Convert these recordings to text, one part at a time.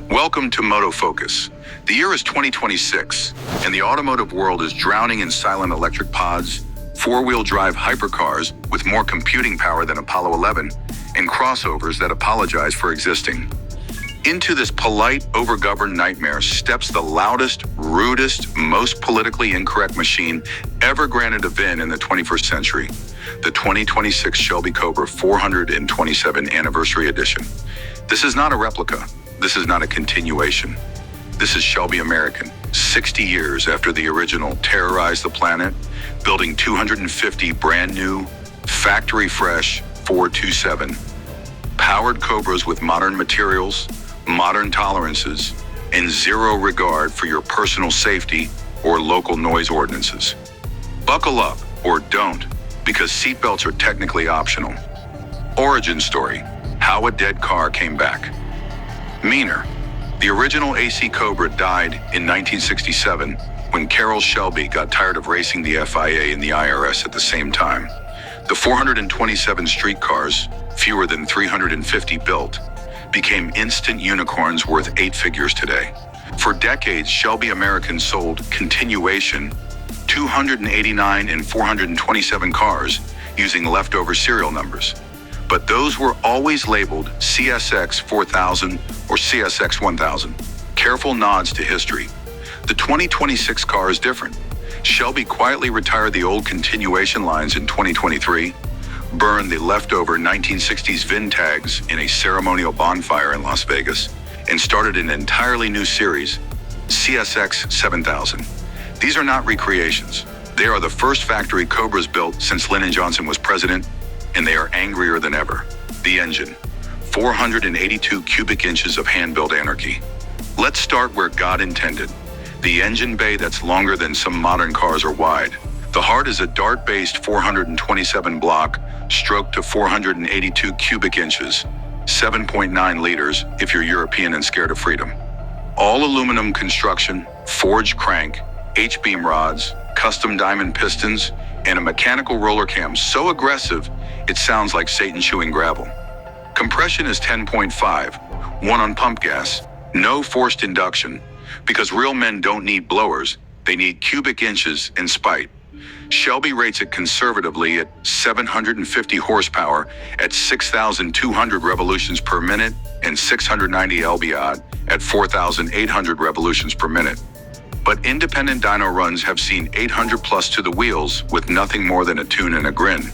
Welcome to Moto Focus. The year is 2026, and the automotive world is drowning in silent electric pods, four-wheel drive hypercars with more computing power than Apollo 11, and crossovers that apologize for existing. Into this polite, overgoverned nightmare steps the loudest, rudest, most politically incorrect machine ever granted a VIN in the 21st century, the 2026 Shelby Cobra 427 Anniversary Edition. This is not a replica. This is not a continuation. This is Shelby American, 60 years after the original terrorized the planet, building 250 brand new, factory fresh 427. Powered Cobras with modern materials, modern tolerances, and zero regard for your personal safety or local noise ordinances. Buckle up, or don't, because seatbelts are technically optional. Origin story: how a dead car came back. Meaner: the original AC Cobra died in 1967 when Carroll Shelby got tired of racing the FIA and the IRS at the same time. The 427 street cars, fewer than 350 built, became instant unicorns worth 8 figures today. For decades, Shelby American sold continuation 289 and 427 cars using leftover serial numbers. But those were always labeled CSX 4000 or CSX 1000. Careful nods to history. The 2026 car is different. Shelby quietly retired the old continuation lines in 2023, burned the leftover 1960s VIN tags in a ceremonial bonfire in Las Vegas, and started an entirely new series, CSX 7000. These are not recreations. They are the first factory Cobras built since Lyndon Johnson was president, and they are angrier than ever. The engine: 482 cubic inches of hand-built anarchy. Let's start where God intended. The engine bay that's longer than some modern cars are wide. The heart is a dart-based 427 block, stroked to 482 cubic inches, 7.9 liters if you're European and scared of freedom. All aluminum construction, forged crank, H-beam rods, custom diamond pistons, and a mechanical roller cam so aggressive it sounds like Satan chewing gravel. Compression is 10.5, 1 on pump gas, no forced induction, because real men don't need blowers, they need cubic inches in spite. Shelby rates it conservatively at 750 horsepower at 6,200 revolutions per minute and 690 lb at 4,800 revolutions per minute. But independent dyno runs have seen 800 plus to the wheels with nothing more than a tune and a grin.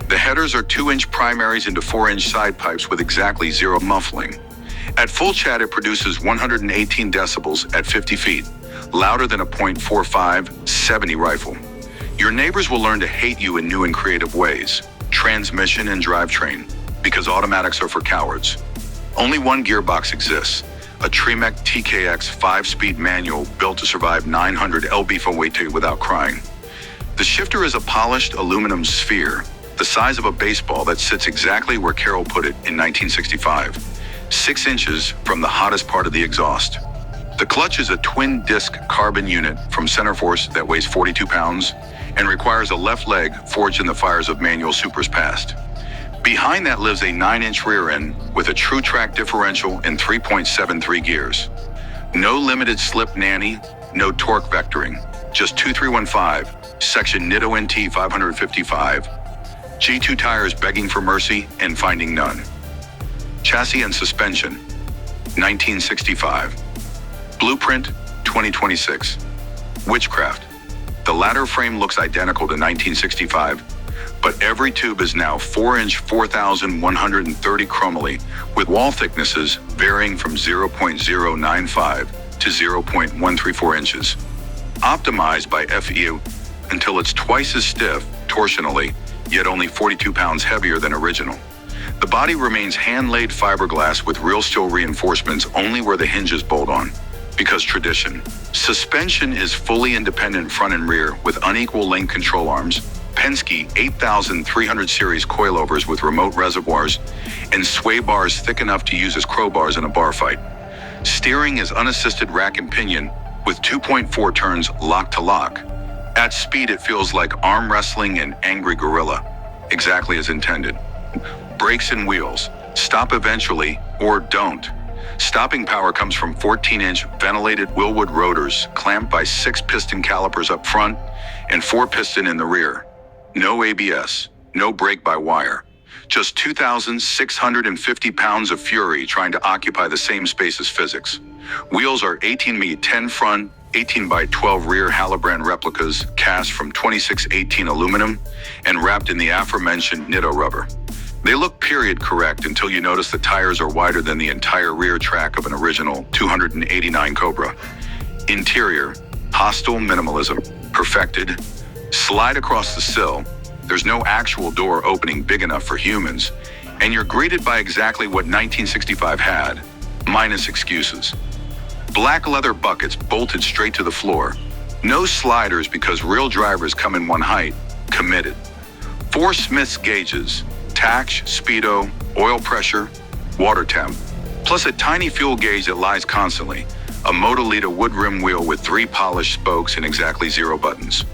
The headers are 2-inch primaries into 4-inch side pipes with exactly 0 muffling. At full chat, it produces 118 decibels at 50 feet, louder than a .45 70 rifle. Your neighbors will learn to hate you in new and creative ways, transmission and drivetrain, because automatics are for cowards. Only one gearbox exists, a Tremec TKX 5-speed manual built to survive 900 lb weight without crying. The shifter is a polished aluminum sphere, the size of a baseball, that sits exactly where Carroll put it in 1965, 6 inches from the hottest part of the exhaust. The clutch is a twin-disc carbon unit from Centerforce that weighs 42 pounds and requires a left leg forged in the fires of manual supers past. Behind that lives a 9-inch rear end with a true track differential and 3.73 gears. No limited slip nanny, no torque vectoring, just 2315, section Nitto NT 555, G2 tires begging for mercy and finding none. Chassis and suspension, 1965. Blueprint, 2026. Witchcraft. The latter frame looks identical to 1965, but every tube is now 4-inch 4,130 chromoly, with wall thicknesses varying from 0.095 to 0.134 inches. Optimized by FEU until it's twice as stiff torsionally, yet only 42 pounds heavier than original. The body remains hand-laid fiberglass with real steel reinforcements only where the hinges bolt on, because tradition. Suspension is fully independent front and rear with unequal length control arms, Penske 8300 series coilovers with remote reservoirs, and sway bars thick enough to use as crowbars in a bar fight. Steering is unassisted rack and pinion with 2.4 turns lock to lock. At speed, it feels like arm wrestling and angry gorilla, exactly as intended. Brakes and wheels, stop eventually or don't. Stopping power comes from 14-inch ventilated Willwood rotors clamped by 6 piston calipers up front and 4 piston in the rear. No ABS, no brake-by-wire. Just 2,650 pounds of fury trying to occupy the same space as physics. Wheels are 18x10 front, 18x12 rear Halabrand replicas cast from 2618 aluminum and wrapped in the aforementioned Nitto rubber. They look period correct until you notice the tires are wider than the entire rear track of an original 289 Cobra. Interior, hostile minimalism, perfected. Slide across the sill. There's no actual door opening big enough for humans, and you're greeted by exactly what 1965 had, minus excuses. Black leather buckets bolted straight to the floor. No sliders because real drivers come in one height, committed. 4 Smith's gauges, tax, speedo, oil pressure, water temp, plus a tiny fuel gauge that lies constantly, a Motolita wood rim wheel with 3 polished spokes and exactly 0 buttons.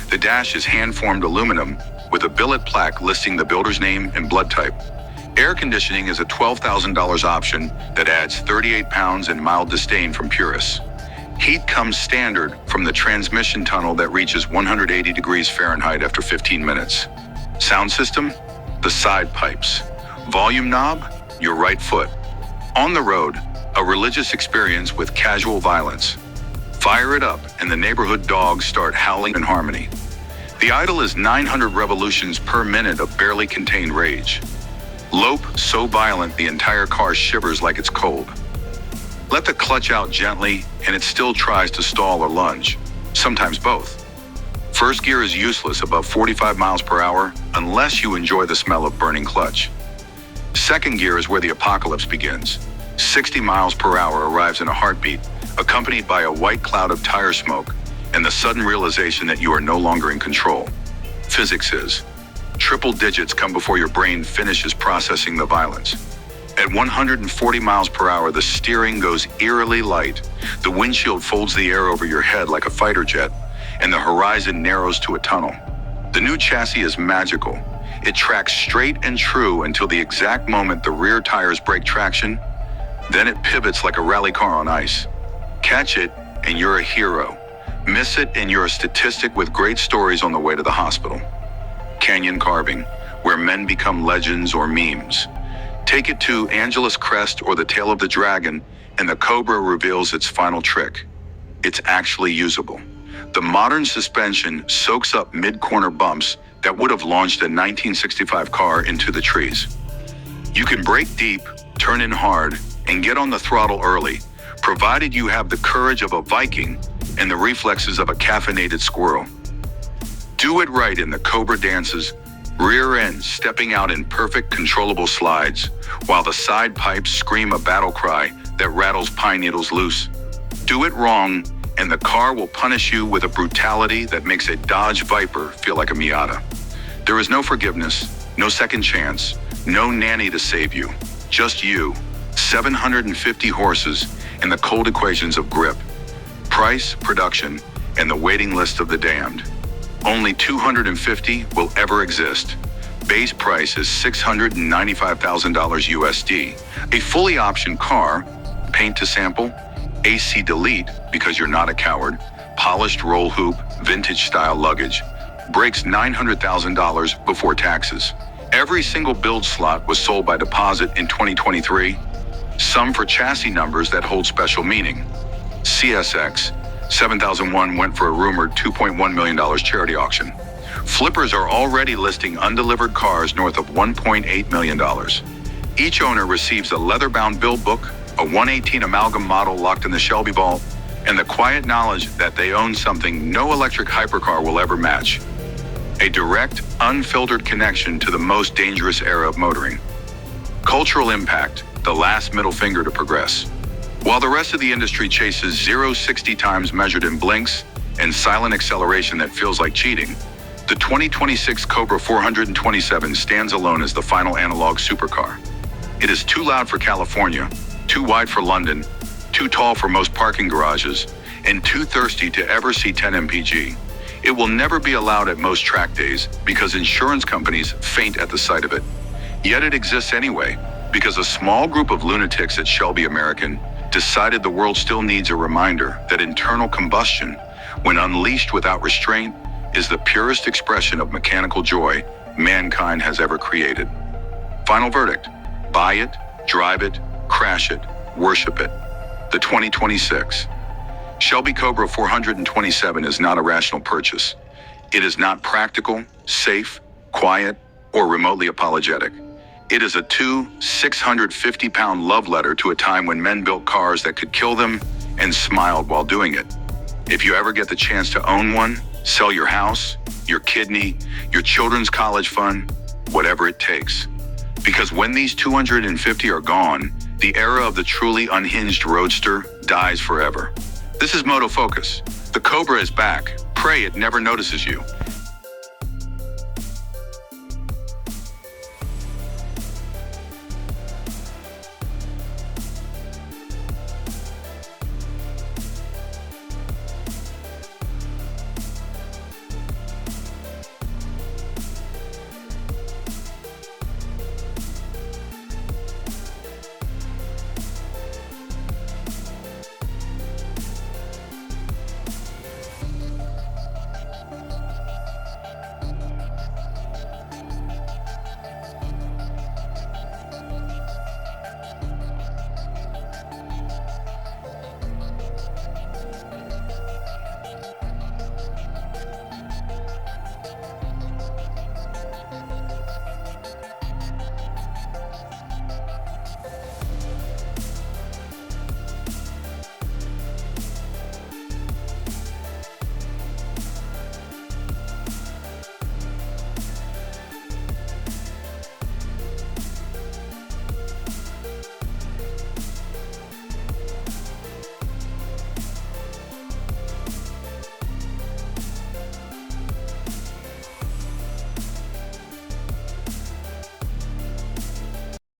The dash is hand-formed aluminum with a billet plaque listing the builder's name and blood type. Air conditioning is a $12,000 option that adds 38 pounds and mild disdain from purists. Heat comes standard from the transmission tunnel that reaches 180 degrees Fahrenheit after 15 minutes. Sound system? The side pipes. Volume knob? Your right foot. On the road, a religious experience with casual violence. Fire it up and the neighborhood dogs start howling in harmony. The idle is 900 revolutions per minute of barely contained rage. Lope so violent the entire car shivers like it's cold. Let the clutch out gently and it still tries to stall or lunge, sometimes both. First gear is useless above 45 miles per hour unless you enjoy the smell of burning clutch. Second gear is where the apocalypse begins. 60 miles per hour arrives in a heartbeat, accompanied by a white cloud of tire smoke and the sudden realization that you are no longer in control. Physics is. Triple digits come before your brain finishes processing the violence. At 140 miles per hour, the steering goes eerily light, the windshield folds the air over your head like a fighter jet, and the horizon narrows to a tunnel. The new chassis is magical. It tracks straight and true until the exact moment the rear tires break traction. Then it pivots like a rally car on ice. Catch it, and you're a hero. Miss it, and you're a statistic with great stories on the way to the hospital. Canyon carving, where men become legends or memes. Take it to Angelus Crest or the Tail of the Dragon, and the Cobra reveals its final trick. It's actually usable. The modern suspension soaks up mid-corner bumps that would have launched a 1965 car into the trees. You can brake deep, turn in hard, and get on the throttle early, provided you have the courage of a Viking and the reflexes of a caffeinated squirrel. Do it right in the Cobra dances, rear end stepping out in perfect controllable slides, while the side pipes scream a battle cry that rattles pine needles loose. Do it wrong, and the car will punish you with a brutality that makes a Dodge Viper feel like a Miata. There is no forgiveness, no second chance, no nanny to save you. Just you, 750 horses, and the cold equations of grip. Price, production, and the waiting list of the damned. Only 250 will ever exist. Base price is $695,000 USD. A fully optioned car, paint to sample, AC delete because you're not a coward, polished roll hoop, vintage style luggage, breaks $900,000 before taxes. Every single build slot was sold by deposit in 2023, some for chassis numbers that hold special meaning. CSX 7001 went for a rumored $2.1 million charity auction. Flippers are already listing undelivered cars north of $1.8 million. Each owner receives a leather-bound build book, a 118 amalgam model locked in the Shelby vault, and the quiet knowledge that they own something no electric hypercar will ever match. A direct, unfiltered connection to the most dangerous era of motoring. Cultural impact, the last middle finger to progress. While the rest of the industry chases 0-60 times measured in blinks and silent acceleration that feels like cheating, the 2026 Cobra 427 stands alone as the final analog supercar. It is too loud for California, too wide for London, too tall for most parking garages, and too thirsty to ever see 10 mpg. It will never be allowed at most track days because insurance companies faint at the sight of it. Yet it exists anyway, Because a small group of lunatics at Shelby American decided the world still needs a reminder that internal combustion, when unleashed without restraint, is the purest expression of mechanical joy mankind has ever created. Final verdict: buy it, drive it, crash it, worship it. The 2026 Shelby Cobra 427 is not a rational purchase. It is not practical, safe, quiet, or remotely apologetic. It is a 650-pound love letter to a time when men built cars that could kill them and smiled while doing it. If you ever get the chance to own one, sell your house, your kidney, your children's college fund, whatever it takes. Because when these 250 are gone, the era of the truly unhinged roadster dies forever. This is Moto Focus. The Cobra is back. Pray it never notices you.